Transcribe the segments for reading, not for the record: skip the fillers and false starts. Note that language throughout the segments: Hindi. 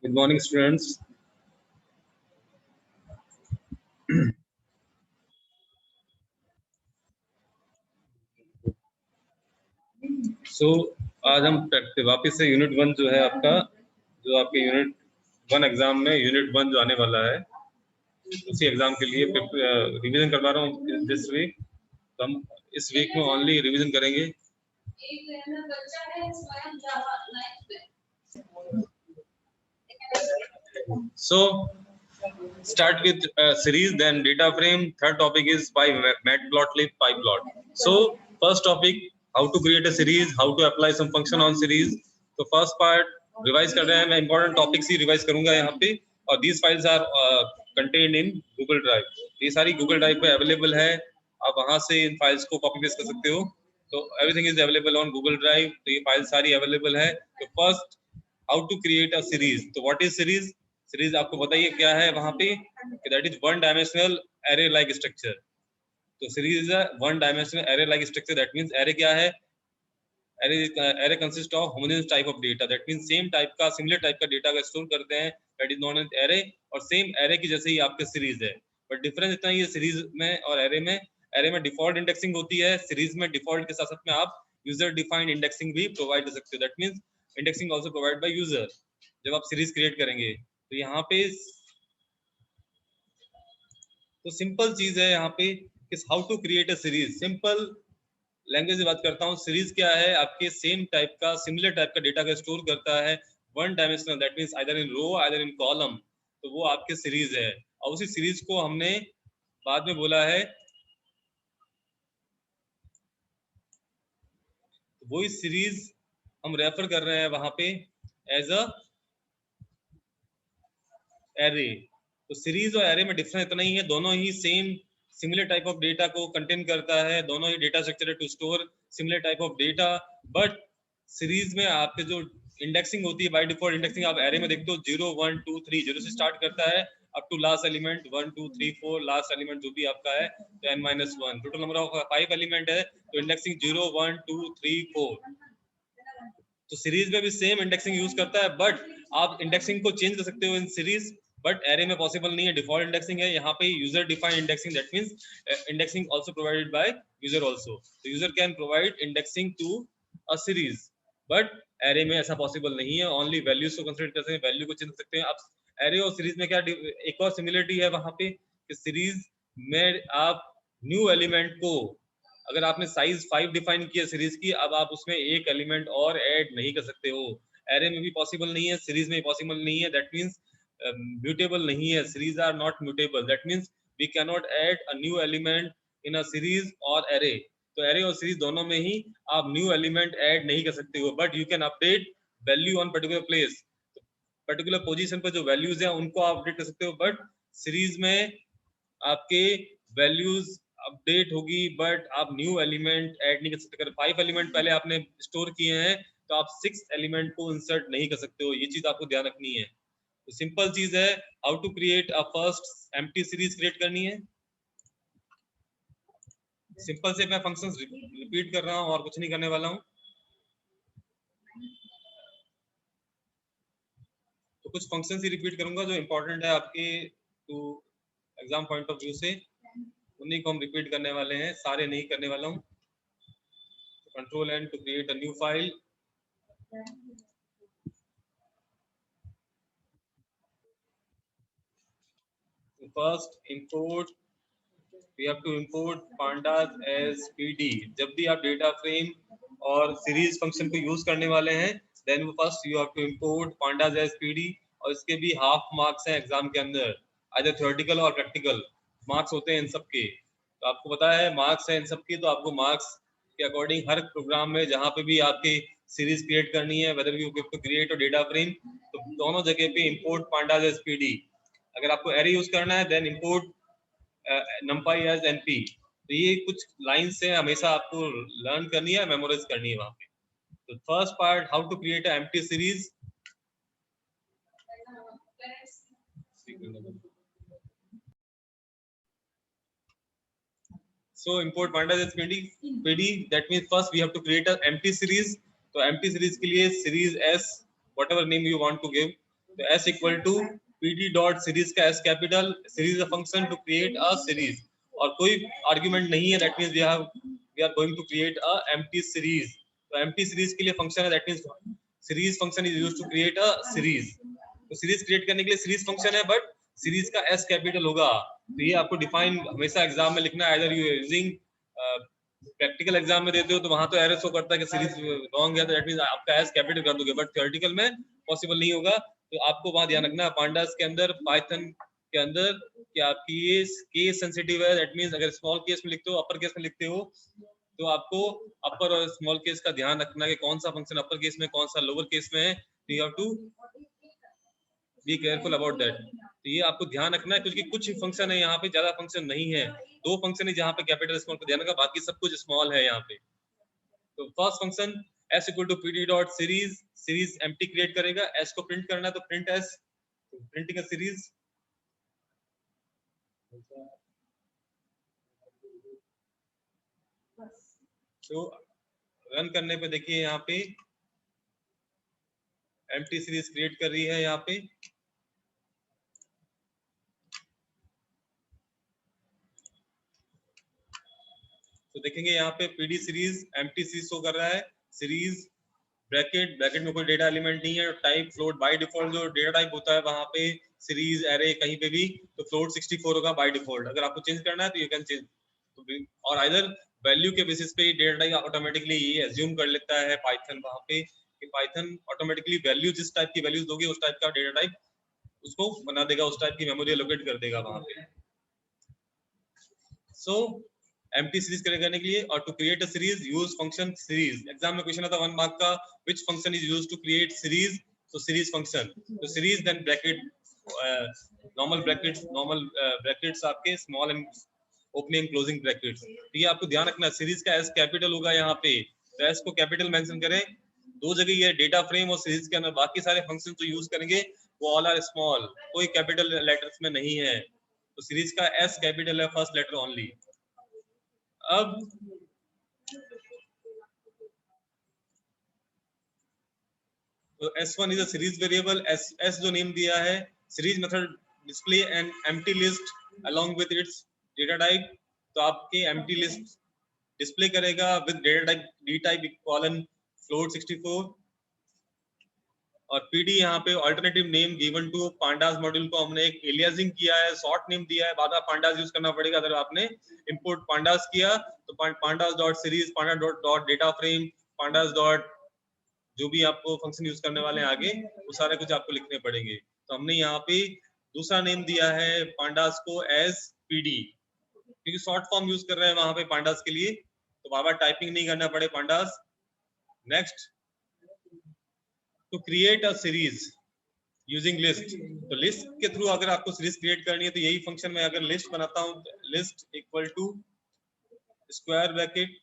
Good morning, students. So आज हम वापस से यूनिट 1 जो है आपका, जो आपके यूनिट 1 एग्जाम में यूनिट 1 जो आने वाला है, उसी एग्जाम के लिए रिवीजन करवा रहा हूँ दिस वीक। तो हम इस वीक में ओनली रिवीजन करेंगे। So start with series, then data frame. Third topic is by matplotlib pyplot. So first topic, how to create a series, how to apply some function on series. तो फर्स्ट पार्ट रिवाइज कर रहे हैं, मैं इंपॉर्टेंट टॉपिक्स ही रिवाइज करूंगा यहाँ पे। और these files are contained in Google drive. ये सारी गूगल ड्राइव पे अवेलेबल है, आप वहां से इन फाइल्स को कॉपी पेस्ट कर सकते हो। तो everything is available on Google Drive, तो ये फाइल सारी अवेलेबल है। तो first, how to create a series. तो व्हाट इज सीरीज? सीरीज आपको बताइए क्या है वहां पे, that is one dimensional array like structure. तो series is a one dimensional array like structure. That means array क्या है? Array consist of homogeneous type of data. That means same type का, सिमिलर टाइप का डेटा का स्टोर करते हैं, that is known as array. और सेम एरे की जैसे ही आपके सीरीज है, बट डिफरेंस इतना ही है सीरीज में और एरे में। एरे में डिफॉल्ट इंडेक्सिंग होती है, सीरीज में डिफॉल्ट के साथ साथ में आप यूजर डिफाइंड इंडेक्सिंग भी प्रोवाइड कर सकते हो। That means indexing also provide by user जब आप सीरीज क्रिएट करेंगे। तो यहाँ पे तो सिंपल चीज है यहाँ पे कि how to create a series. Simple language से बात करता हूँ। सीरीज क्या है? आपके सेम टाइप का, सिमिलर टाइप का डेटा का स्टोर करता है, one dimensional. That means either in row either in column. तो वो आपके सीरीज है। और उसी सीरीज को हमने बाद में बोला है, तो वही सीरीज हम रेफर कर रहे हैं वहां पे एज अ एरे। तो सीरीज और एरे में डिफरेंस इतना ही है, दोनों ही same similar type of data को कंटेन करता है, दोनों ही डेटा स्ट्रक्चर है to store similar type of data. But series में आपके जो इंडेक्सिंग होती है, बाय डिफॉल्ट इंडेक्सिंग आप एरे में देखते हो 0 1 2 3, 0 से स्टार्ट करता है up to last element 1 2 3 4, last element जो भी आपका है तो n-1, total number of 5 element है। तो इंडेक्सिंग 0 1 2 3 4। तो सीरीज में भी सेम इंडेक्सिंग यूज करता है, बट आप इंडेक्सिंग को चेंज कर सकते हो इन सीरीज, बट एरे में पॉसिबल नहीं है। डिफॉल्ट इंडेक्सिंग है यहाँ पे user defined indexing. That means indexing also provided by user also. तो user can provide indexing to a series, but array में ऐसा पॉसिबल नहीं है। ओनली वैल्यूज को कंसीडर कर सकते हैं, वैल्यू को चेंज कर सकते हैं आप। एरे और सीरीज में क्या एक और सिमिलरिटी है वहां पे कि सीरीज में आप न्यू एलिमेंट को, अगर आपने साइज 5 डिफाइन किया सीरीज की, अब आप उसमें एक एलिमेंट और ऐड नहीं कर सकते हो। एरे में भी पॉसिबल नहीं है, सीरीज में पॉसिबल नहीं है। दैट मींस म्यूटेबल नहीं है, series are not mutable. That means we can not add a new element in a series और एरे। तो एरे और सीरीज दोनों में ही आप न्यू एलिमेंट ऐड नहीं कर सकते हो, but you can update value on particular place. Particular position पर जो वैल्यूज हैं उनको आप अपडेट कर सकते हो, बट सीरीज में आपके वैल्यूज अपडेट होगी, बट आप न्यू एलिमेंट ऐड नहीं कर सकते। अगर 5 एलिमेंट पहले आपने स्टोर किए हैं तो आप 6 एलिमेंट को इंसर्ट नहीं कर सकते हो। ये चीज आपको ध्यान रखनी है। तो सिंपल चीज है, how to create a first empty series create करनी है। सिंपल से मैं फंक्शंस रिपीट कर रहा हूं और कुछ नहीं करने वाला हूं। तो कुछ फंक्शंस ही रिपीट करूंगा जो इंपॉर्टेंट है आपके to exam point of view से, उन्हीं को हम रिपीट करने वाले हैं, सारे नहीं करने वाला हूं। Control N to create a new file. First import, we have to import pandas as pd। जब भी आप डेटा फ्रेम और सीरीज फंक्शन को यूज करने वाले हैं, then first you have to import pandas as pd। और इसके भी हाफ मार्क्स हैं एग्जाम के अंदर, आइदर थ्योरेटिकल और प्रैक्टिकल मार्क्स होते हैं इन सब के। तो आपको पता है मार्क्स है इन सब की, तो आपको मार्क्स के अकॉर्डिंग हर प्रोग्राम में जहाँ पे भी आपकी सीरीज क्रिएट करनी है, वेदर यू क्रिएट और डेटा फ्रेम, तो दोनों जगह पे इंपोर्ट pandas as pd। अगर आपको एरे यूज करना है then import numpy as np। तो ये कुछ लाइंस है, हमेशा आपको लर्न करनी है, मेमोराइज करनी है वहां पे। तो first part, how to create a empty series. So import pandas as pd, that means first we have to create an empty series। तो empty series के लिए series s whatever name you want to give, तो s equal to pd dot series का s capital, series a function to create a series, और कोई आर्गुमेंट नहीं है, that means we are going to create a empty series. तो एम्प्टी सीरीज के लिए फंक्शन है, that means series function is used to create a series. तो सीरीज क्रिएट करने के लिए सीरीज फंक्शन है, बट सीरीज का s कैपिटल होगा। तो ये आपको डिफाइन हमेशा एग्जाम में लिखना है, either you using practical exam में देते हो तो वहां तो एरर शो करता है कि सीरीज रॉन्ग है, तो दैट मींस आपका एस कैपिटल कर दोगे, बट थ्योरेटिकल में पॉसिबल नहीं होगा। तो आपको वहां ध्यान रखना है पांडास के अंदर, पाइथन के अंदर, कि आपकी ये केस सेंसिटिव है, दैट मींस अगर स्मॉल केस में लिखते हो, अपर केस में लिखते हो, तो आपको अपर और स्मॉल केस का ध्यान रखना है कि कौन सा फंक्शन अपर केस में कौन सा लोअर केस में है। You have to be careful about that. तो ये आपको ध्यान रखना है, क्योंकि कुछ फंक्शन है यहाँ पे, ज्यादा फंक्शन नहीं है, दो फंक्शन है जहाँ पे कैपिटल स्मॉल पे ध्यान रखा, बाकी सब कुछ स्मॉल है यहाँ पे। तो first function s equal to pd dot series, series empty create करेगा, s को प्रिंट करना है तो print s, printing a series. तो रन करने पे देखिए यहाँ पे एम्प्टी सीरीज क्रिएट कर रही है यहाँ पे। तो देखेंगे यहाँ पे pd series empty series show कर रहा है, सीरीज ब्रैकेट, ब्रैकेट में कोई डेटा एलिमेंट नहीं है, टाइप फ्लोट, बाय डिफॉल्ट जो डेटा टाइप होता है वहां पे सीरीज एरे कहीं पे भी तो फ्लोट 64 होगा बाय डिफॉल्ट। अगर आपको चेंज करना है तो यू कैन चेंज, और आइदर वैल्यू के बेसिस पे डेटा टाइप ऑटोमेटिकली ये एज्यूम कर लेता है पाइथन वहां पे, कि पाइथन ऑटोमेटिकली वैल्यू जिस टाइप की वैल्यूज दोगे उस टाइप का डेटा टाइप उसको बना देगा, उस टाइप की मेमोरी एलोकेट कर देगा वहां पे। सो एम्प्टी सीरीज क्रिएट करने के लिए, और to create a series use function series. Exam में क्वेश्चन आता है 1 मार्क का, which function is used to create series, तो सीरीज फंक्शन, तो series then bracket, normal brackets, normal brackets आपके small and opening closing brackets. तो ये आपको ध्यान रखना, सीरीज का एस कैपिटल होगा यहाँ पे, तो एस को कैपिटल मेंशन करें। दो जगह ये डेटा फ्रेम और सीरीज के अंदर, बाकी सारे फंक्शन जो यूज करेंगे वो ऑल आर स्मॉल, कोई कैपिटल लेटर्स में नहीं है। तो सीरीज का एस कैपिटल है, फर्स्ट लेटर ओनली। अब तो s1 is a series variable, s जो नेम दिया है, series method display an empty list along with its data type. तो आपके एम्प्टी लिस्ट डिस्प्ले करेगा with data type d type colon float 64। और pd यहाँ पे alternative name given to pandas module को हमने एक एलियासिंग किया है, शॉर्ट नेम दिया है, बाद में पांडास यूज करना पड़ेगा। अगर आपने इंपोर्ट पांडास किया तो pandas dot series, pandas dot data frame, pandas dot जो भी आपको फंक्शन यूज करने वाले हैं आगे, वो सारे कुछ आपको लिखने पड़ेंगे। तो हमने यहाँ पे दूसरा नेम दिया है पांडास को एज pd, क्योंकि शॉर्ट फॉर्म यूज कर रहे हैं वहां पे पांडास के लिए, तो बार बार टाइपिंग नहीं करना पड़े pandas. Next, to create a series using list, तो लिस्ट के थ्रू अगर आपको सीरीज क्रिएट करनी है तो यही फंक्शन में अगर लिस्ट बनाता हूँ, list equal to square bracket,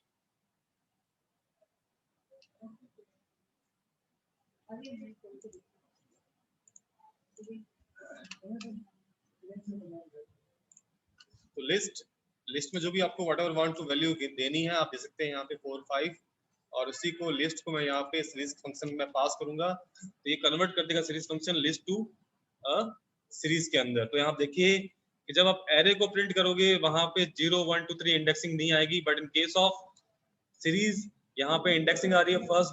तो लिस्ट में जो भी आपको whatever want to value देनी है आप दे सकते हैं यहाँ पे 4 5, और उसी को लिस्ट को मैं यहाँ पे सीरीज फंक्शन में पास करूंगा, तो ये कन्वर्ट कर देगा series function list to series के अंदर। तो यहाँ देखिए कि जब आप एरे को प्रिंट करोगे वहां पे 0 1 2 3 इंडेक्सिंग नहीं आएगी, but in case of series यहाँ पे इंडेक्सिंग आ रही है। फर्स्ट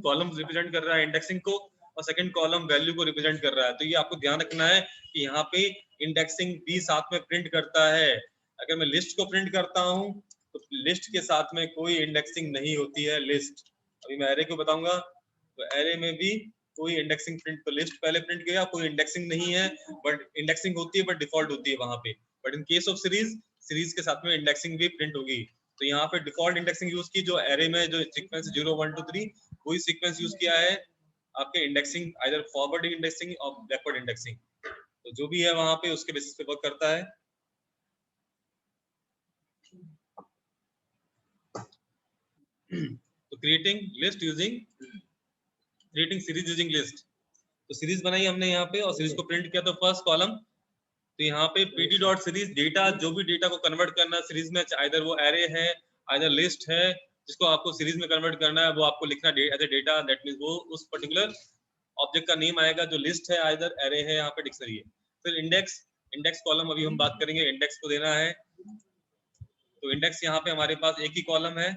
कॉलम रिप्रेजेंट कर रहा है इंडेक्सिंग को, और सेकंड कॉलम वैल्यू को रिप्रेजेंट कर रहा है। तो ये आपको ध्यान रखना है कि यहाँ पे इंडेक्सिंग भी साथ में प्रिंट करता है। अगर मैं लिस्ट को प्रिंट करता हूँ तो लिस्ट के साथ में कोई इंडेक्सिंग नहीं होती है लिस्ट। अभी मैं एरे को बताऊंगा, तो एरे में भी कोई इंडेक्सिंग प्रिंट, तो लिस्ट पहले प्रिंट किया, कोई इंडेक्सिंग नहीं है, बट इंडेक्सिंग होती है, बट डिफॉल्ट होती है वहां पे। But in case of series, series के साथ में इंडेक्सिंग भी प्रिंट होगी। तो यहाँ पे डिफॉल्ट इंडेक्सिंग यूज की, जो एरे में जो सीक्वेंस 0 1 2 3 वही सीक्वेंस यूज किया है आपके इंडेक्सिंग, आइदर फॉरवर्ड इंडेक्सिंग और बैकवर्ड इंडेक्सिंग। तो जो भी है वहां पे उसके बेसिस पे वर्क करता है। तो creating list using, creating series using list, तो सीरीज बनाई हमने यहाँ पे और सीरीज को प्रिंट किया। तो फर्स्ट कॉलम, तो यहाँ पे pd डॉट सीरीज डेटा, जो भी डेटा को कन्वर्ट करना है सीरीज में, आइदर वो एरे है आइदर लिस्ट है, जिसको आपको सीरीज में कन्वर्ट करना है वो आपको लिखना as a data, that means वो उस पर्टिकुलर ऑब्जेक्ट का नेम आएगा, जो लिस्ट है आइदर एरे है, यहाँ पे डिक्शनरी है। फिर इंडेक्स कॉलम अभी हम बात करेंगे, इंडेक्स को देना है। तो इंडेक्स यहाँ पे हमारे पास एक ही कॉलम है,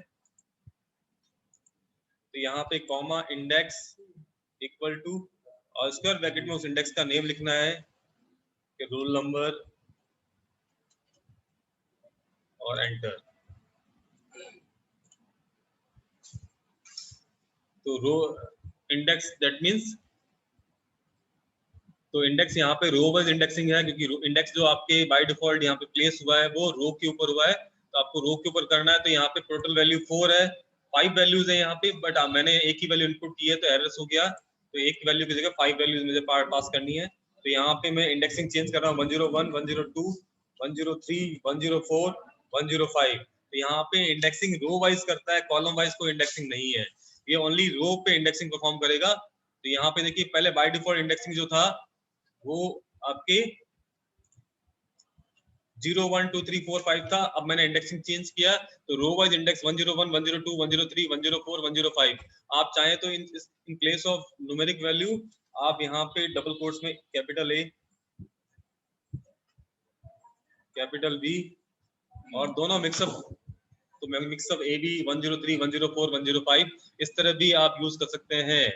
तो यहाँ पे कॉमा इंडेक्स इक्वल टू और स्क्वायर ब्रैकेट में उस इंडेक्स का नेम लिखना है कि रोल नंबर और एंटर। तो रो इंडेक्स दैट मींस, तो इंडेक्स यहाँ पे रो वाइज इंडेक्सिंग है, क्योंकि इंडेक्स जो आपके बाय डिफॉल्ट यहाँ पे प्लेस हुआ है वो रो के ऊपर हुआ है, तो आपको रो के ऊपर करना है। तो यहाँ पे टोटल वैल्यू 4 है, 5 वैल्यूज है यहाँ पे, बट मैंने एक ही वैल्यू इनपुट की है तो एरर्स हो गया, तो एक वैल्यू की जगह 5 वैल्यूज मुझे पास करनी है। तो यहाँ पे मैं इंडेक्सिंग चेंज कर रहा हूँ 101, 102, 103, 104, 105। तो यहाँ पे इंडेक्सिंग रो वाइज करता है, कॉलम वाइज कोई इंडेक्सिंग नहीं है, ये ओनली रो पे इंडेक्सिंग परफॉर्म करेगा। तो यहाँ पे देखिए पहले बाय डिफॉल्ट इंडेक्सिंग जो था वो आपके 0 1 2 3 4 5 था, अब मैंने इंडेक्सिंग चेंज किया तो रो वाइज इंडेक्स 101, 102, 103, 104, 105। आप चाहे तो in place of numeric value आप यहाँ पे डबल कोट्स में कैपिटल ए कैपिटल बी और दोनों मिक्सअप, तो मैं मिक्सअप ए बी 103, 104, 105 इस तरह भी आप यूज कर सकते हैं।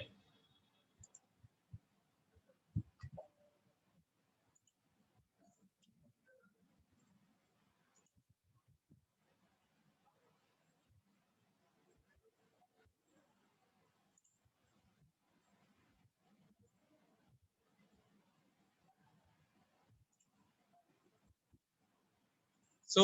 सो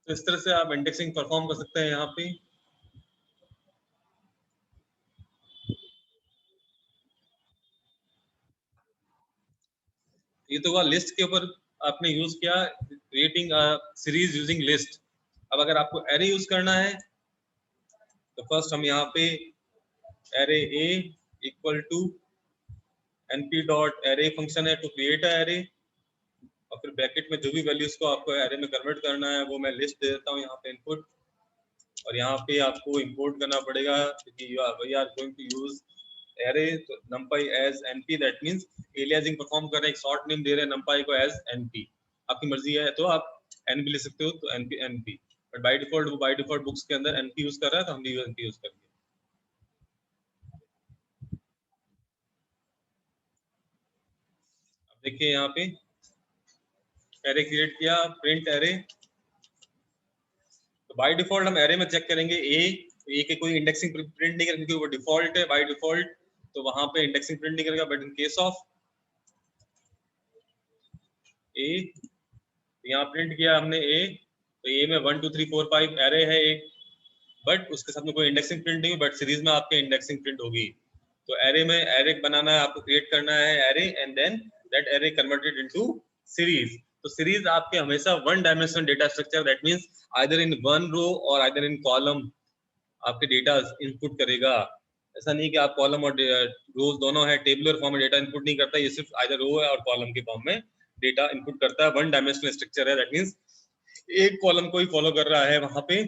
तो इस तरह से आप इंडेक्सिंग परफॉर्म कर सकते हैं। यहाँ पे ये तो हुआ लिस्ट के ऊपर आपने यूज किया, क्रिएटिंग सीरीज यूजिंग लिस्ट। अब अगर आपको एरे यूज करना है तो फर्स्ट हम यहाँ पे array a equal to np dot array function है टू क्रिएट अ एरे, और फिर ब्रैकेट में जो भी वैल्यूज को आपको एरे में कन्वर्ट करना है वो मैं लिस्ट दे देता हूँ यहाँ पे इनपुट, और यहाँ पे आपको इंपोर्ट करना पड़ेगा क्योंकि we are going to use array, तो numpy as np, that means aliasing perform कर रहे हैं, एक शॉर्ट नेम दे रहे हैं numpy को एज np। आपकी मर्जी है तो आप np ले सकते हो, तो np, बट बाय डिफॉल्ट वो बाय डिफॉल्ट बुक्स के अंदर np यूज कर रहा है तो हम भी np यूज करेंगे। अब देखिए यहाँ पे एरे क्रिएट किया, प्रिंट एरे, तो बाय डिफॉल्ट हम एरे में चेक करेंगे ए के कोई इंडेक्सिंग प्रिंट नहीं करेंगे क्योंकि वो डिफॉल्ट है बाय डिफॉल्ट, तो वहां पे इंडेक्सिंग प्रिंट नहीं करेगा। बट इन केस ऑफ ए, यहाँ प्रिंट किया हमने ए, तो ए में 1 2 3 4 5 एरे है एक, बट उसके साथ में कोई इंडेक्सिंग प्रिंट नहीं, बट सीरीज में आपके इंडेक्सिंग प्रिंट होगी। तो एरे में एरे बनाना है आपको, क्रिएट करना है array and then that array converted into series. तो सीरीज आपके हमेशा one dimensional data structure, that means either in one row और आइदर इन कॉलम आपके डेटा इनपुट करेगा। ऐसा नहीं कि आप कॉलम और रोज दोनों है, टेबुलर फॉर्म में डेटा इनपुट नहीं करता, ये सिर्फ आइदर रो है और कॉलम के फॉर्म में डेटा इनपुट करता है। वन डायमेंशनल स्ट्रक्चर है, दैट मींस एक कॉलम को ही फॉलो कर रहा है वहां पे,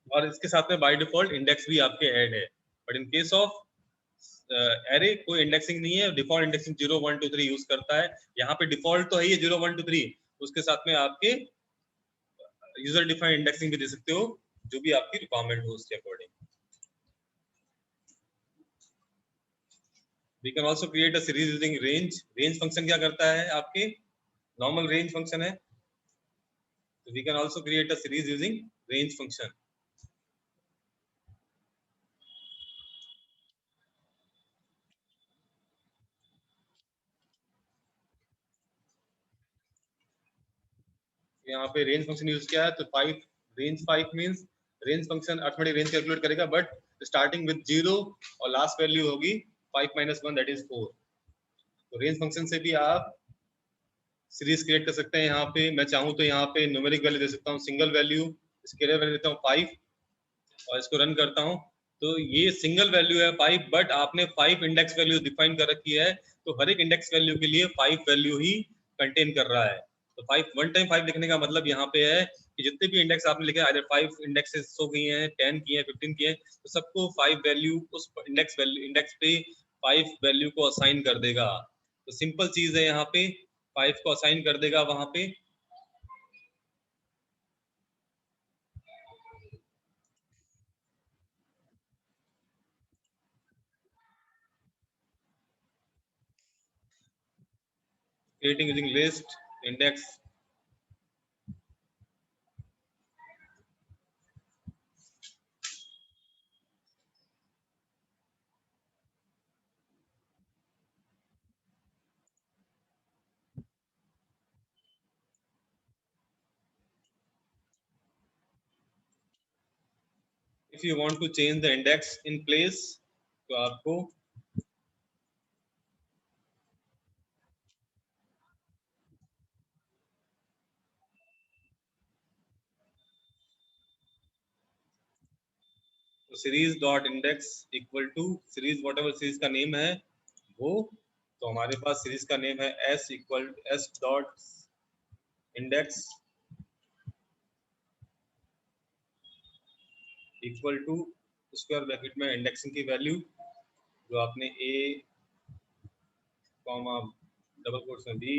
और इसके साथ में बाय डिफॉल्ट इंडेक्स भी आपके ऐड है। But in case of array कोई इंडेक्सिंग नहीं है, डिफॉल्ट इंडेक्सिंग 0 1 2 3 यूज करता है। यहाँ पे डिफॉल्ट तो है ये 0 1 2 3, उसके साथ में आपके यूजर डिफाइंड इंडेक्सिंग भी दे सकते हो जो भी आपकी रिक्वायरमेंट हो उसके according. We can also create a series using range। range function क्या करता है, आपके normal range function है, so we can also create a series using range function। यहाँ पे रेंज फंक्शन यूज किया है, तो 5 range 5 means range function arithmetic range calculate करेगा, बट स्टार्टिंग विद 0 और लास्ट वैल्यू होगी 5 - 1 दैट इज 4। तो रेंज फंक्शन से भी आप सीरीज क्रिएट कर सकते हैं। यहाँ पे मैं चाहूँ तो यहाँ पे न्यूमेरिक वैल्यू दे सकता हूँ, सिंगल वैल्यू, स्केलर वैल्यू देता हूँ 5 और इसको रन करता हूँ, तो ये सिंगल वैल्यू है 5, बट आपने 5 इंडेक्स वैल्यू डिफाइन कर रखी है, तो हर एक इंडेक्स वैल्यू के लिए 5 वैल्यू ही कंटेन कर रहा है। तो 5 वन टाइम 5 लिखने का मतलब यहाँ पे है कि जितने भी इंडेक्स आपने लिखे, अगर 5 इंडेक्सेस हो गई हैं, 10 की हैं, 15 की हैं, तो सबको 5 वैल्यू उस इंडेक्स पे 5 वैल्यू को असाइन कर देगा। तो सिंपल चीज है, यहाँ पे 5 को असाइन कर देगा वहां पे। Creating using list index. If you want to change the index in place, तो आपको तो series dot index equal to series whatever series का नेम है वो। तो हमारे पास सीरीज का नेम है S equal S dot index equal to square bracket में इंडेक्सिंग की वैल्यू जो आपने ए कॉमा डबल कोट्स में बी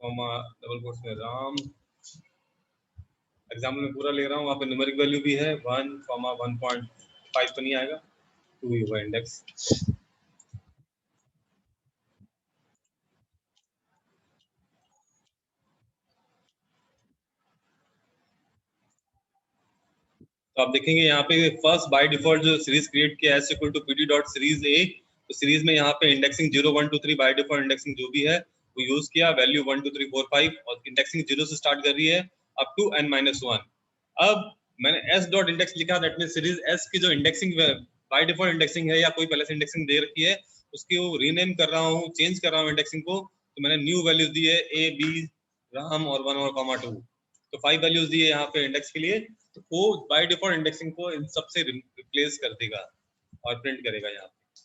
कॉमा डबल कोट्स में राम, एग्जाम्पल में पूरा ले रहा हूँ, वहाँ पे न्यूमेरिक वैल्यू भी है 1 कॉमा 1.5 तो नहीं आएगा, 2 ही होगा इंडेक्स। तो आप देखेंगे यहाँ पे फर्स्ट बाय डिफॉल्ट जो सीरीज क्रिएट किया है equal to PD dot series A, तो सीरीज में यहाँ पे इंडेक्सिंग 0 1 2 3 बाय डिफॉल्ट इंडेक्सिंग जो भी है वो यूज किया, वैल्यू 1 2 3 4 5 और इंडेक्सिंग 0 से स्टार्ट कर रही है अप टू n-1। अब मैंने s डॉट इंडेक्स लिखा, दैट मींस सीरीज s की जो इंडेक्सिंग बाय डिफॉल्ट इंडेक्सिंग है या कोई पहले से इंडेक्सिंग दे रखी है उसकी वो रीनेम कर रहा हूँ, चेंज कर रहा हूँ इंडेक्सिंग को। तो मैंने न्यू वैल्यूज दी है ए बी राम और 1 और कॉमा 2, तो 5 वैल्यूज दी है यहाँ पे इंडेक्स के लिए। तो वो बाय डिफॉल्ट इंडेक्सिंग को इन सबसे रिप्लेस कर देगा और प्रिंट करेगा यहाँ पे।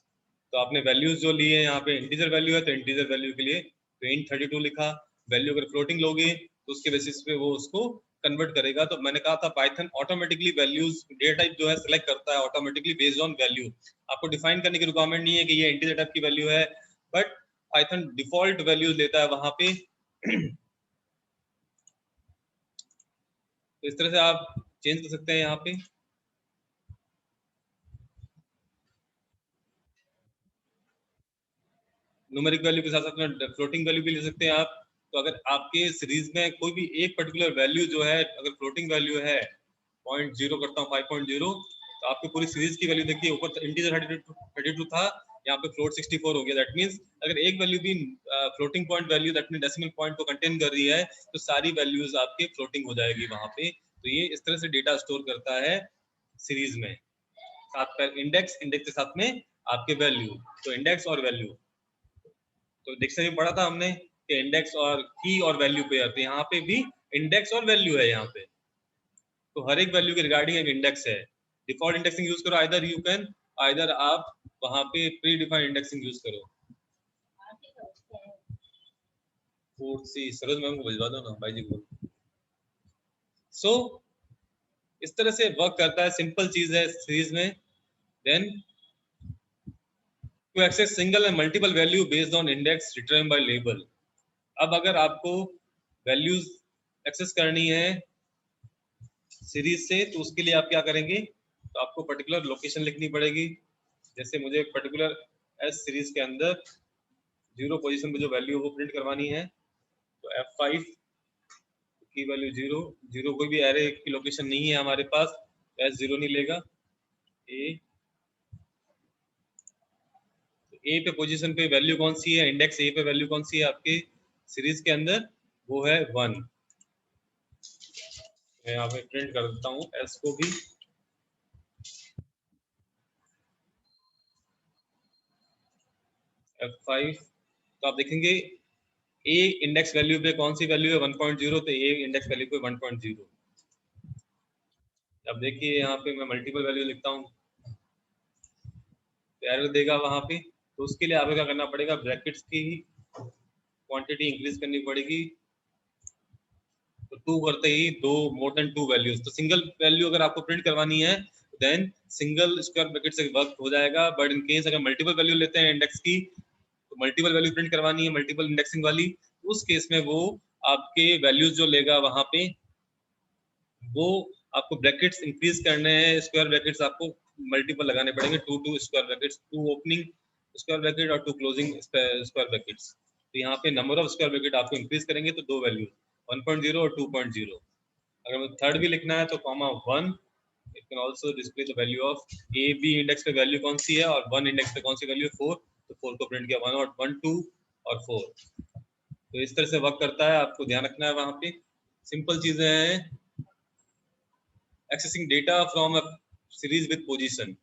तो आपने वैल्यूज जो लिए हैं यहाँ पे इंटीजर वैल्यू है, तो इंटीजर वैल्यू के लिए तो int 32 लिखा, वैल्यू अगर फ्लोटिंग लोगे तो उसके बेसिस पे वो उसको कन्वर्ट करेगा। तो मैंने कहा था Python automatically values data type जो है सिलेक्ट करता है ऑटोमेटिकली बेस्ड ऑन वैल्यू, आपको डिफाइन करने की रिक्वायरमेंट नहीं है कि ये इंटीजर टाइप की वैल्यू है, बट पाइथन डिफॉल्ट वैल्यूज लेता है वहां पे। तो इस तरह से आप चेंज कर सकते हैं यहाँ पे। न्यूमेरिक वैल्यू के साथ साथ में फ्लोटिंग वैल्यू भी ले सकते हैं आप। तो अगर आपके सीरीज में कोई भी एक पर्टिकुलर वैल्यू जो है अगर फ्लोटिंग वैल्यू है 0.0 करता हूँ 5.0, तो आपकी पूरी सीरीज की वैल्यू देखिए, ऊपर इंटीजर 32 था, यहाँ पे फ्लोट 64 हो गया। दैट मींस अगर एक वैल्यू भी floating point value that mean decimal point को कंटेन कर रही है तो सारी वैल्यूज आपके फ्लोटिंग हो जाएगी वहां पे। तो ये इस तरह से डेटा स्टोर करता है सीरीज में, साथ पर इंडेक्स, इंडेक्स के साथ में आपके वैल्यू, तो इंडेक्स और वैल्यू। तो डिक्शनरी में पढ़ा था हमने कि इंडेक्स और की और वैल्यू पेयर, तो यहाँ पे भी इंडेक्स और वैल्यू है यहाँ पे। तो हर एक वैल्यू के रिगार्डिंग एक इंडेक्स है। डिफॉल्ट इंडेक्सिंग यूज करो, आइदर यू कैन आइदर आप वहां पे प्री डिफाइंड इंडेक्सिंग यूज करो। फोर्थ सी सरोज मैम को भिजवा दो ना भाई जी को। सो इस तरह से वर्क करता है, सिंपल चीज है सीरीज में। Then to access single and multiple value based on index return by label. अब अगर आपको वैल्यूज एक्सेस करनी है सीरीज से, तो उसके लिए आप क्या करेंगे, तो आपको पर्टिकुलर लोकेशन लिखनी पड़ेगी। जैसे मुझे पर्टिकुलर एस सीरीज के अंदर 0 पोजीशन पे जो वैल्यू वो प्रिंट करवानी है, तो F5 की वैल्यू 0 0, कोई भी एरे की लोकेशन नहीं है हमारे पास, S0 नहीं लेगा। ए ए पे पोजीशन पे वैल्यू कौन सी है, इंडेक्स ए पे वैल्यू कौन सी है आपके सीरीज के अंदर, वो है 1। मैं यहाँ पे प्रिंट कर देता हूँ एस को भी। F5, तो आप देखेंगे ए इंडेक्स वैल्यू पे कौन सी वैल्यू है 1.0, तो ए इंडेक्स वैल्यू पे 1.0। अब देखिए यहाँ पे मैं मल्टीपल वैल्यू लिखता हूँ तो एरर देगा वहाँ पे, तो उसके लिए आपको क्या करना पड़ेगा, ब्रैकेट्स की क्वांटिटी इंक्रीज करनी पड़ेगी। तो 2 करते ही दो मोर देन 2 वैल्यूज, तो सिंगल वैल्यू अगर आपको प्रिंट करवानी है देन सिंगल स्क्वायर ब्रैकेट से वर्क हो जाएगा। बट इन केस अगर मल्टीपल वैल्यू लेते हैं इंडेक्स की, तो मल्टीपल वैल्यू प्रिंट करवानी है मल्टीपल इंडेक्सिंग वाली, उस केस में वो आपके वैल्यूज जो लेगा वहां पे, वो आपको ब्रैकेट्स इंक्रीज करने हैं, स्क्वायर ब्रैकेट्स आपको मल्टीपल लगाने पड़ेंगे, 2 square brackets, 2 opening square bracket और 2 क्लोजिंग स्क्वायर ब्रैकेट्स। तो यहाँ पे नंबर ऑफ स्क्वायर ब्रैकेट आपको इंक्रीज करेंगे तो दो वैल्यू 1.0 और 2.0। अगर थर्ड भी लिखना है तो comma 1, it can also display the value of A B index पे वैल्यू कौन सी है और 1 इंडेक्स पे कौन सी वैल्यू है 4, तो 4 को प्रिंट किया 1 और 1 2 और 4। तो इस तरह से वर्क करता है, आपको ध्यान रखना है वहां पे। सिंपल चीजें हैं, accessing data from a series with position.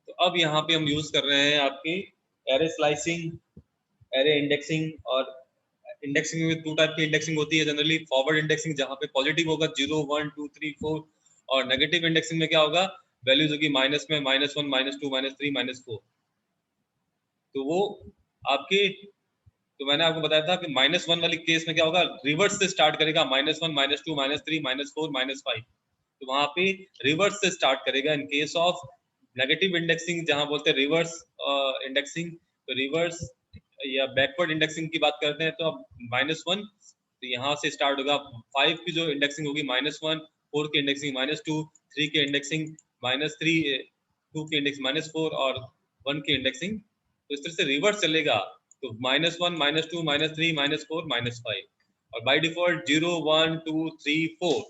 तो अब यहाँ पे हम यूज कर रहे हैं आपकी एरे स्लाइसिंग, एरे इंडेक्सिंग। और इंडेक्सिंग में 2 टाइप की इंडेक्सिंग होती है जनरली, फॉरवर्ड इंडेक्सिंग जहाँ पे पॉजिटिव होगा 0 1 2 3 4, और नेगेटिव इंडेक्सिंग में क्या होगा, वैल्यूज होगी माइनस में -1 -2 -3 -4। तो वो आपके, तो मैंने आपको बताया था कि -1 वाली केस में क्या होगा, रिवर्स से स्टार्ट करेगा, -1 -2 -3 -4 -5। तो वहां पे रिवर्स से स्टार्ट करेगा। In case of negative indexing जहां बोलते हैं रिवर्स इंडेक्सिंग, तो रिवर्स या बैकवर्ड इंडेक्सिंग की बात करते हैं तो अब -1, तो यहाँ से स्टार्ट होगा। 5 की जो इंडेक्सिंग होगी -1, 4 की इंडेक्सिंग -2, 3 की इंडेक्सिंग -3, 2 की इंडेक्सिंग -4 और 1 की इंडेक्सिंग। तो इस तरह से रिवर्स चलेगा। तो -1 -2 -3 -4 -5, और बाय डिफॉल्ट 0 1 2 3 4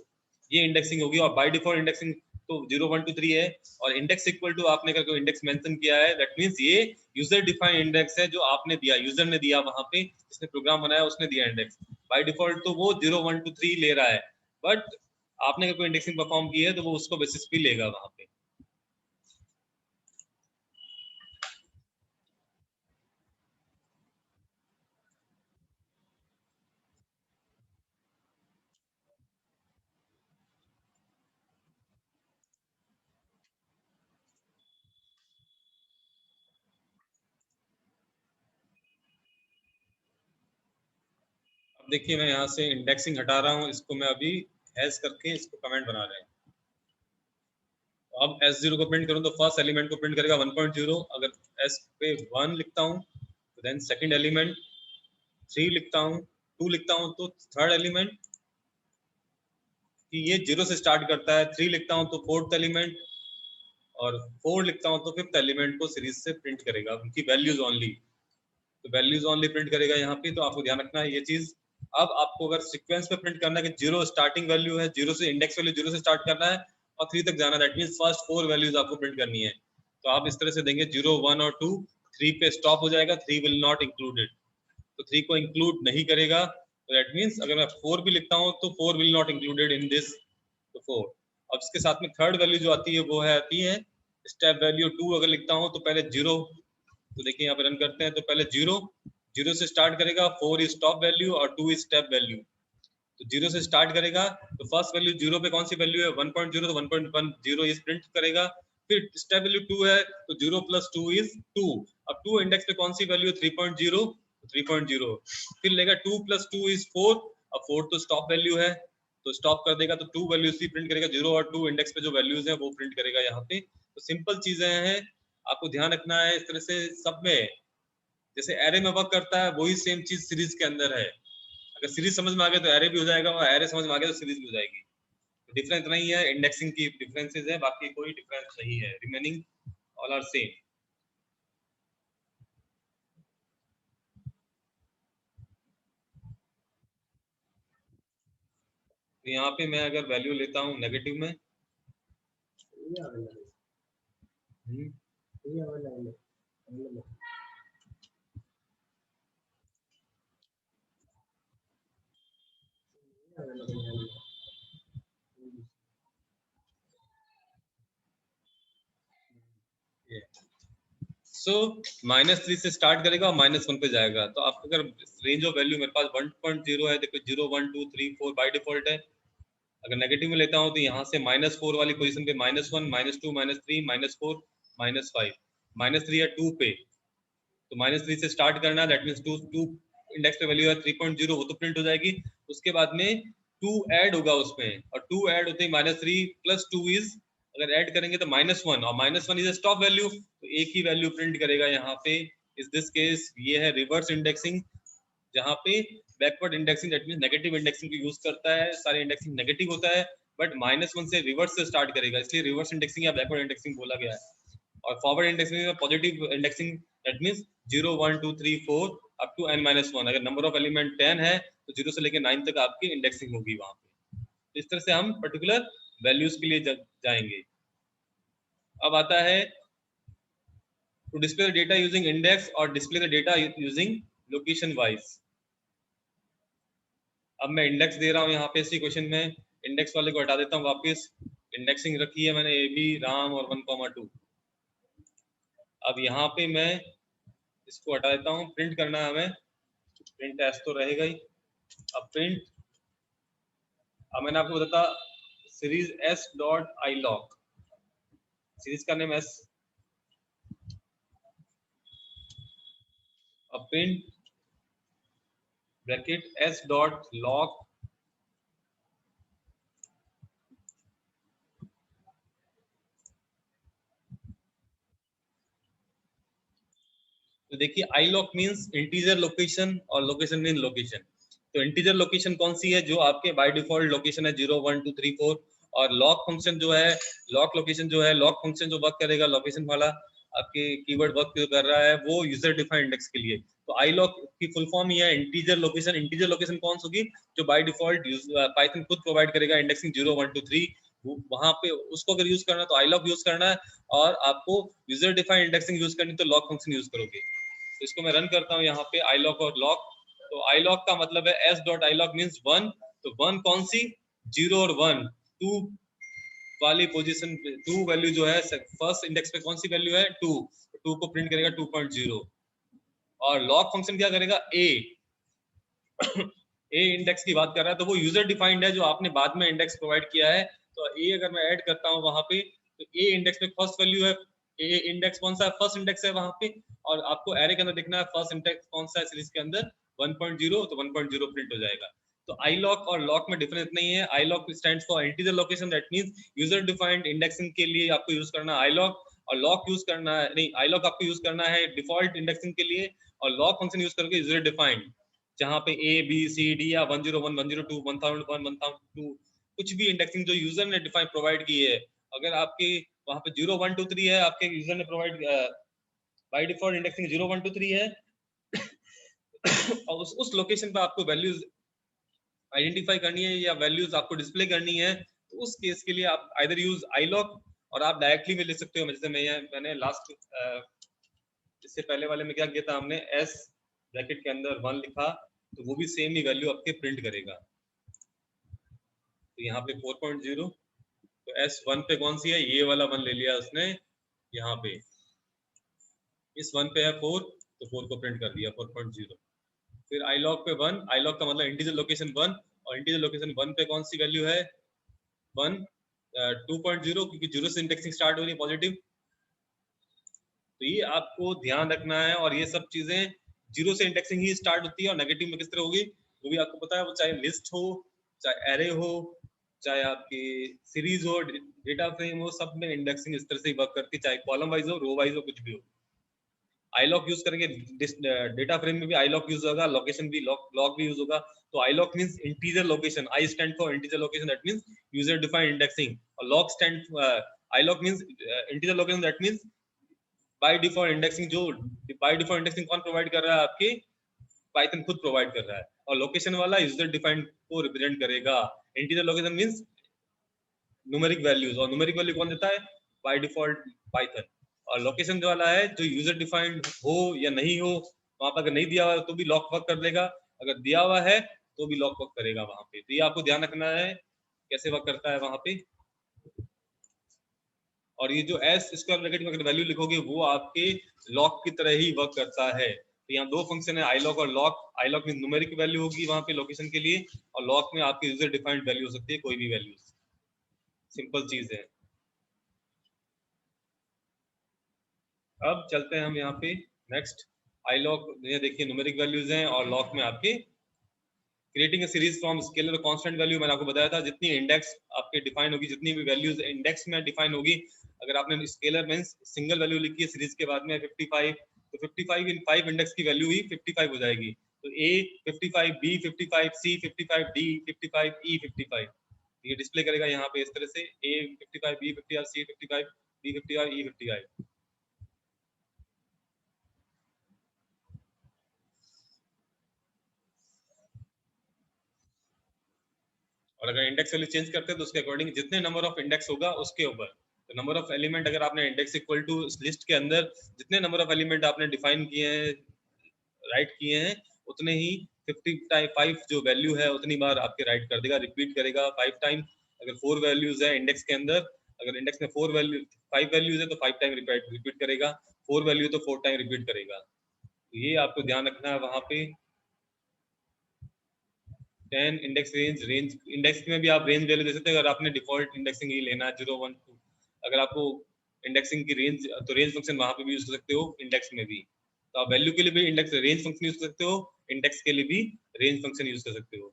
ये इंडेक्सिंग होगी। और बाय डिफॉल्ट इंडेक्सिंग तो 0 1 2 3 है, और इंडेक्स इक्वल टू आपने अगर कोई इंडेक्स मेंशन किया है दैट मींस ये यूजर डिफाइंड इंडेक्स है जो आपने दिया, यूजर ने दिया, वहां पे जिसने प्रोग्राम बनाया उसने दिया इंडेक्स। बाय डिफॉल्ट तो वो 0 1 2 3 ले रहा है, बट आपने अगर कोई इंडेक्सिंग परफॉर्म की है तो वो उसको बेसिस पे लेगा वहां पे। अब देखिए मैं यहाँ से इंडेक्सिंग हटा रहा हूँ, इसको मैं अभी हैश करके इसको कमेंट बना रहे हैं। अब S0 को प्रिंट करूं तो फर्स्ट एलिमेंट को प्रिंट करेगा 1.0। अगर S पे 1 लिखता हूं तो देन सेकंड एलिमेंट, 3 लिखता हूं, 2 लिखता हूं तो थर्ड एलिमेंट, कि ये 0 से स्टार्ट करता है। 3 लिखता हूं तो फोर्थ एलिमेंट, और 4 लिखता हूं तो फिफ्थ एलिमेंट को सीरीज से प्रिंट करेगा, उनकी वैल्यूज ओनली। तो वैल्यूज ओनली प्रिंट करेगा यहाँ पे, तो आपको ध्यान रखना है ये चीज। अब आपको अगर सीक्वेंस पे प्रिंट करना है कि 0 स्टार्टिंग वैल्यू है, 0 से इंडेक्स वैल्यू 0 से स्टार्ट करना है और 3 तक जाना, दैट मींस फर्स्ट 4 वैल्यूज आपको प्रिंट करनी है। तो आप इस तरह से देंगे 0 1 और 2, 3 पे स्टॉप हो जाएगा, 3 विल नॉट इंक्लूडेड, तो 3 को इंक्लूड नहीं करेगा। तो दैट मींस अगर मैं 4 भी लिखता हूं तो 4 will not included in this, तो 4। अब इसके साथ में थर्ड वैल्यू जो आती है वो है आती है स्टेप वैल्यू 2। अगर लिखता हूं तो पहले 0, तो देखिए यहाँ पे रन करते हैं तो पहले 0 से स्टार्ट करेगा, 4 इज टॉप वैल्यू और 2 इज स्टेप वैल्यू। तो 0 से स्टार्ट करेगा तो फर्स्ट वैल्यू 0 पे कौन सी वैल्यू है 1.0, तो 1.10 इज प्रिंट करेगा। फिर स्टेप वैल्यू 2 है तो 0 + 2 इज 2। अब 2 इंडेक्स पे कौन सी वैल्यू है 3.0, 3.0। फिर लेगा 2 + 2 इज 4, अब 4 तो स्टॉप वैल्यू है तो स्टॉप कर देगा, तो 2 वैल्यूज ही प्रिंट करेगा, 0 और 2 इंडेक्स पे जो वैल्यूज है वो प्रिंट करेगा यहाँ पे। तो सिंपल चीजें हैं, आपको ध्यान रखना है इस तरह से सब में। जैसे एरे में वर्क करता है वही सेम चीज सीरीज के अंदर है। अगर सीरीज समझ में आ गया तो एरे भी हो जाएगा, और एरे समझ में आ गया तो सीरीज भी हो जाएगी। तो डिफरेंस नहीं है, इंडेक्सिंग की डिफरेंसेस है, बाकी कोई डिफरेंस नहीं है, रिमेनिंग ऑल आर सेम। तो यहाँ पे मैं अगर वैल्यू लेता हूँ नेगेटिव में, सो -3 से स्टार्ट करेगा और -1 पे जाएगा। तो आपको अगर रेंज ऑफ वैल्यू मेरे पास 1.0 है, देखो 0 1 2 3 4 बाय डिफॉल्ट है, अगर नेगेटिव में लेता हूँ तो यहाँ से -4 वाली पोजीशन पे -1, -2, -3, -4, -5, -3 या 2 पे, तो -3 से स्टार्ट करना, दैट मीन्स 2 इंडेक्स पे वैल्यू है 3.0, वो तो प्रिंट हो जाएगी। उसके बाद में 2 ऐड होगा उसमें, और 2 ऐड होते ही -3 + 2 इज, अगर ऐड करेंगे तो -1, और -1 इज स्टॉप वैल्यू, तो एक ही वैल्यू प्रिंट करेगा यहाँ पे। इस दिस केस ये है रिवर्स इंडेक्सिंग, जहाँ पे backward indexing that means negative indexing को यूज करता है, सारे इंडेक्सिंग नेगेटिव होता है, बट -1 से रिवर्स से स्टार्ट करेगा, इसलिए रिवर्स इंडेक्सिंग या बैकवर्ड इंडेक्सिंग बोला गया है। और फॉरवर्ड इंडेक्सिंग में positive indexing that means 0 1 2 3 4 up to n-1, अगर नंबर ऑफ एलिमेंट 10 है तो 0 से लेकर 9 तक आपकी इंडेक्सिंग होगी वहां पे। तो इस तरह से हम पर्टिकुलर वैल्यूज के लिए जाएंगे। अब आता है to display the data using index और display the data using location wise. अब मैं इंडेक्स दे रहा हूँ यहाँ पे इसी क्वेश्चन में, इंडेक्स वाले को हटा देता हूँ वापस, इंडेक्सिंग रखी है मैंने AB, राम और 1,2। अब यहाँ पे मैं इसको हटा देता हूँ, प्रिंट करना है हमें, प्रिंट एस तो रहेगा ही। अब प्रिंट, अब मैंने आपको बताया series s dot I lock, series का नेम s। अब print bracket s dot lock, तो देखिए आई लॉक मींस इंटीजर लोकेशन और लोकेशन मीन लोकेशन। तो इंटीजर लोकेशन कौन सी है, जो आपके बाय डिफॉल्ट लोकेशन है 0 1 2 3 4, और लॉक फंक्शन जो है, लॉक लोकेशन जो है, लॉक फंक्शन जो वर्क करेगा लोकेशन वाला, आपके कीवर्ड वर्क कर रहा है वो यूजर डिफाइंड इंडेक्स के लिए। तो आई लॉक की फुल फॉर्म ही है इंटीजर लोकेशन। इंटीजर लोकेशन कौन सी होगी, जो बाय डिफॉल्ट पाइथन खुद प्रोवाइड करेगा इंडेक्सिंग 0 1 2 3, वहां पे उसको अगर यूज करना है तो आई लॉक यूज करना है, और आपको यूजर डिफाइंड इंडेक्सिंग यूज करनी तो लॉक फंक्शन यूज करोगे। तो इसको मैं रन करता हूँ यहाँ पे आई लॉक और लॉक। तो आई लॉक का मतलब है s dot I lock means 1, तो 1 कौन सी, 0 और 1, 2 वाली पोजीशन पे 2 वैल्यू जो है फर्स्ट इंडेक्स पे कौन सी वैल्यू है 2, 2 को प्रिंट करेगा 2.0। और लॉक फंक्शन क्या करेगा, a ए इंडेक्स की बात कर रहा है, तो वो यूजर डिफाइंड है जो आपने बाद में इंडेक्स प्रोवाइड किया है। तो ए अगर मैं ऐड करता हूँ वहां पे, तो ए इंडेक्स में फर्स्ट वैल्यू है, ए इंडेक्स कौन सा है, फर्स्ट इंडेक्स है वहां पे, और आपको एरे के अंदर देखना है फर्स्ट इंडेक्स कौन सा है सीरीज के अंदर 1.0, तो 1.0 प्रिंट हो जाएगा। तो आई लॉक और लॉक में डिफरेंस नहीं है, iloc stands for integer location, that means user defined indexing के लिए आपको यूज करना है आई लॉक, और लॉक यूज करना है, नहीं आई लॉक आपको यूज करना है डिफॉल्ट इंडेक्सिंग के लिए, और लॉक फंक्शन यूज करके यूजर डिफाइंड, जहां पे A B C D या 101 102 1001 1002 कुछ भी इंडेक्सिंग जो यूजर ने डिफाइन प्रोवाइड की है, अगर आपके वहां पे 0 1 2 3 है, आपके यूजर ने प्रोवाइड बाय डिफॉल्ट इंडेक्सिंग 0 1 2 3 है और उस लोकेशन पे आपको वैल्यूज आइडेंटिफाई करनी है या वैल्यूज आपको डिस्प्ले करनी है, तो उस केस के लिए आप आइदर यूज आई लॉक, और आप डायरेक्टली में ले सकते हो, जैसे मैंने लास्ट इससे पहले वाले में क्या किया था हमने, एस ब्रैकेट के अंदर 1 लिखा, तो वो भी सेम ही वैल्यू आपके प्रिंट करेगा। तो यहाँ पे 4.0, तो S1 पे कौन सी है, ये वाला 1 ले लिया उसने, यहाँ पे इस 1 पे है 4, तो 4 को प्रिंट कर दिया 4.0। फिर आई लॉक पे 1, आई लॉक का मतलब इंटीजर लोकेशन 1, और इंटीजर लोकेशन 1 पे कौन सी वैल्यू है 1, 2.0, क्योंकि 0 से इंडेक्सिंग स्टार्ट हो रही है पॉजिटिव। तो ये आपको ध्यान रखना है, और ये सब चीजें 0 से इंडेक्सिंग ही स्टार्ट होती है, और नेगेटिव में किस तरह होगी वो भी आपको पता है, वो चाहे लिस्ट हो, चाहे एरे हो, चाहे आपकी सीरीज हो, डेटा फ्रेम हो, सब में इंडेक्सिंग इस तरह से वर्क करती है, चाहे कॉलम वाइज हो, रो वाइज हो, कुछ भी हो। आई लॉक यूज करेंगे, डेटा फ्रेम में भी आई लॉक यूज होगा, लोकेशन भी लॉक भी यूज होगा। तो iloc means integer location, i stand for integer location, that means user defined indexing, और loc stand iloc means integer location, that means by default indexing. जो बाय डिफॉल्ट इंडेक्सिंग कौन प्रोवाइड कर रहा है, आपकी पाइथन खुद प्रोवाइड कर रहा है, और लोकेशन वाला यूजर डिफाइंड को रिप्रेजेंट करेगा। Integer location means numeric values, और न्यूमेरिक वैल्यू कौन देता है, बाय डिफॉल्ट पाइथन। और लोकेशन जो वाला है जो यूजर डिफाइंड हो या नहीं हो, वहां पर अगर नहीं दिया हुआ तो भी लॉक वर्क कर देगा, अगर दिया हुआ है तो भी लॉक वर्क करेगा वहां पे। तो ये आपको ध्यान रखना है कैसे वर्क करता है वहां पे। और ये जो एस स्क्वायर ब्रैकेट में अगर वैल्यू लिखोगे वो आपके लॉक की तरह ही वर्क करता है। तो यहाँ दो फंक्शन है, iLock और lock. iLock में न्यूमेरिक वैल्यू होगी वहां पे लोकेशन के लिए, और लॉक में आपकी यूजर डिफाइंड वैल्यू हो सकती है, कोई भी वैल्यू. सिंपल चीज है. अब चलते हैं हम यहाँ पे नेक्स्ट. iLock ये देखिए न्यूमेरिक वैल्यूज हैं, और लॉक में आपके creating a series from scalar constant value. मैंने आपको बताया था जितनी इंडेक्स आपके डिफाइन होगी, जितनी भी वैल्यूज इंडेक्स में डिफाइन होगी, अगर आपने स्केलर मींस सिंगल वैल्यू लिखी है सीरीज के बाद में 55, तो 55 इन 5 इंडेक्स की वैल्यू ही 55 हो जाएगी. तो A 55, B 55, C 55, D 55, E 55. ये डिस्प्ले करेगा यहाँ पे इस तरह से A 55, B 55, C 55, D 55, E 55. और अगर इंडेक्स वैल्यू चेंज करते हैं तो उसके अकॉर्डिंग जितने नंबर ऑफ इंडेक्स होगा उसके ऊपर, तो नंबर ऑफ एलिमेंट अगर आपने इंडेक्स इक्वल टू लिस्ट के अंदर जितने नंबर ऑफ एलिमेंट आपने डिफाइन किए हैं, राइट किए हैं, उतने ही 55 जो वैल्यू है उतनी बार आपके राइट कर देगा, रिपीट करेगा 5 टाइम. अगर 4 वैल्यूज है इंडेक्स के अंदर, अगर इंडेक्स में 5 वैल्यूज है तो 5 टाइम रिपीट करेगा, 4 वैल्यू तो 4 टाइम रिपीट करेगा. तो ये आपको ध्यान रखना है वहां पे. 10 इंडेक्स रेंज इंडेक्स में भी आप रेंज वैल्यू दे सकते हैं. अगर आपने डिफॉल्ट इंडेक्सिंग ही लेना है 0 1 2, अगर आपको इंडेक्सिंग की रेंज, तो रेंज फंक्शन वहां पे भी यूज कर सकते हो इंडेक्स में भी. तो आप वैल्यू के लिए भी इंडेक्स रेंज फंक्शन यूज कर सकते हो, इंडेक्स के लिए भी रेंज फंक्शन यूज कर सकते हो.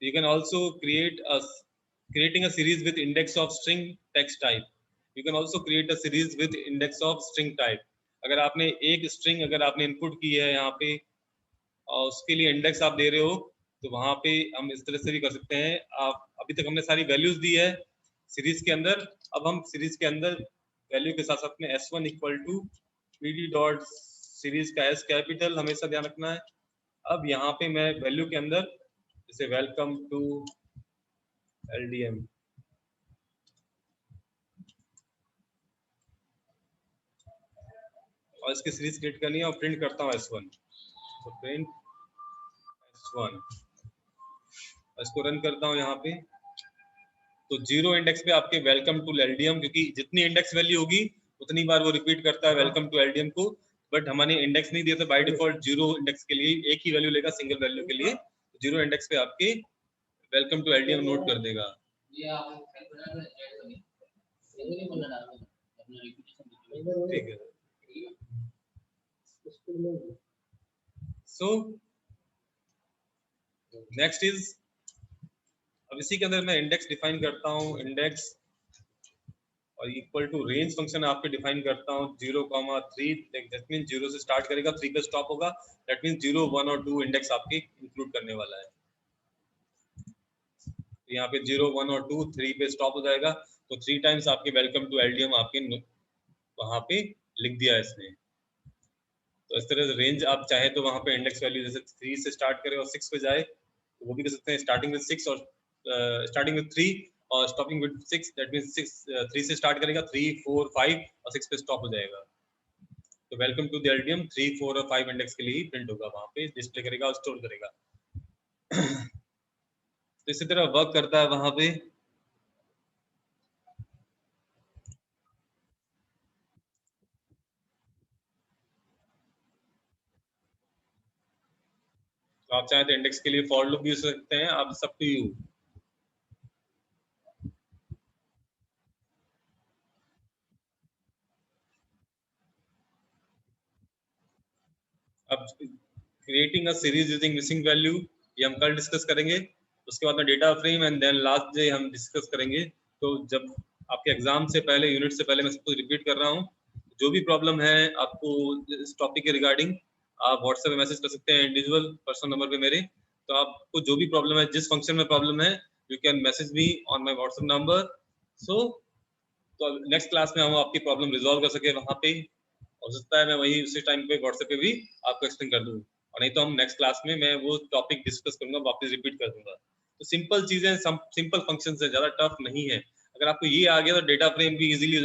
You can also creating a series with index of string text type. You can also create a series with index of string type. अगर आपने एक स्ट्रिंग अगर आपने इनपुट की है यहाँ पे और उसके लिए इंडेक्स आप दे रहे हो, तो वहां पे हम इस तरह से भी कर सकते हैं. आप अभी तक हमने सारी वैल्यूज दी है सीरीज के अंदर. अब हम सीरीज के अंदर वैल्यू के साथ साथ में s1 equal to pd dot series का s कैपिटल हमेशा ध्यान रखना है. अब यहाँ पे मैं वैल्यू के अंदर जैसे वेलकम टू LDM, और इसकी सीरीज क्रिएट करनी है और प्रिंट करता हूँ s1. तो प्रिंट s1, इसको रन करता हूँ यहाँ पे. तो 0 इंडेक्स पे आपके वेलकम टू LDM, क्योंकि जितनी इंडेक्स वैल्यू होगी उतनी बार वो रिपीट करता है वेलकम टू LDM को. बट हमारे इंडेक्स नहीं दिया था बाय डिफॉल्ट, 0 इंडेक्स के लिए एक ही वैल्यू लेगा सिंगल वैल्यू के लिए. 0 इंडेक्स पे आपके वेलकम टू LDM नोट कर देगा. ठीक है. सो नेक्स्ट इज, अब इसी के अंदर मैं इंडेक्स डिफाइन करता हूँ. इंडेक्स और इक्वल टू रेंज फंक्शन आपके डिफाइन करता हूँ 0,3. दैट मीन 0 से स्टार्ट करेगा, 3 पे स्टॉप होगा. दैट मीन 0 1 और 2 इंडेक्स आपके इंक्लूड करने वाला है. तो यहाँ पे 0 1 और 2 3 पे स्टॉप हो जाएगा. तो 3 टाइम्स आपके वेलकम टू LDM आपके वहां पे लिख दिया है इसने. तो इस तरह से रेंज आप चाहे तो वहां पे इंडेक्स वैल्यू जैसे 3 से स्टार्ट करे और 6 पे जाए तो वो भी कर सकते हैं. स्टार्टिंग विद 6 और स्टार्टिंग विद 3 और स्टॉपिंग विद 6. दैट मींस 3 से स्टार्ट करेगा, 3 4 5 और 6 पे स्टॉप हो जाएगा. तो वेलकम टू द LDM 3 4 और 5 इंडेक्स के लिए ही प्रिंट होगा, वहां पे डिस्प्ले करेगा और स्टोर करेगा. तो इसी तरह वर्क करता है वहां पे. तो आप चाहे तो इंडेक्स के लिए फॉर लूप यूज कर सकते हैं, आप सब टू यू. अब creating a series using missing value, ये हम कल डिस्कस करेंगे. उसके बाद में data frame and then last day हम डिस्कस करेंगे. तो जब आपके एग्जाम से पहले, यूनिट से पहले मैं सब कुछ रिपीट कर रहा हूँ. जो भी प्रॉब्लम है आपको इस टॉपिक के रिगार्डिंग, आप व्हाट्सएप पे मैसेज कर सकते हैं इंडिविजुअल पर्सनल नंबर पे मेरे. तो आपको जो भी प्रॉब्लम है, जिस फंक्शन में प्रॉब्लम है, you can message me on my WhatsApp number. So तो नेक्स्ट क्लास में हम आपकी प्रॉब्लम रिजॉल्व कर सके वहाँ पे. हो सकता है मैं वही उसी टाइम पे व्हाट्सएप पे भी आपको एक्सप्लेन कर दूँ, और नहीं तो हम नेक्स्ट क्लास में मैं वो टॉपिक डिस्कस करूंगा, वापस रिपीट कर दूंगा. तो सिंपल चीजें, सिंपल फंक्शंस है, ज्यादा टफ नहीं है. अगर आपको ये आ गया तो डेटा फ्रेम भी इजीली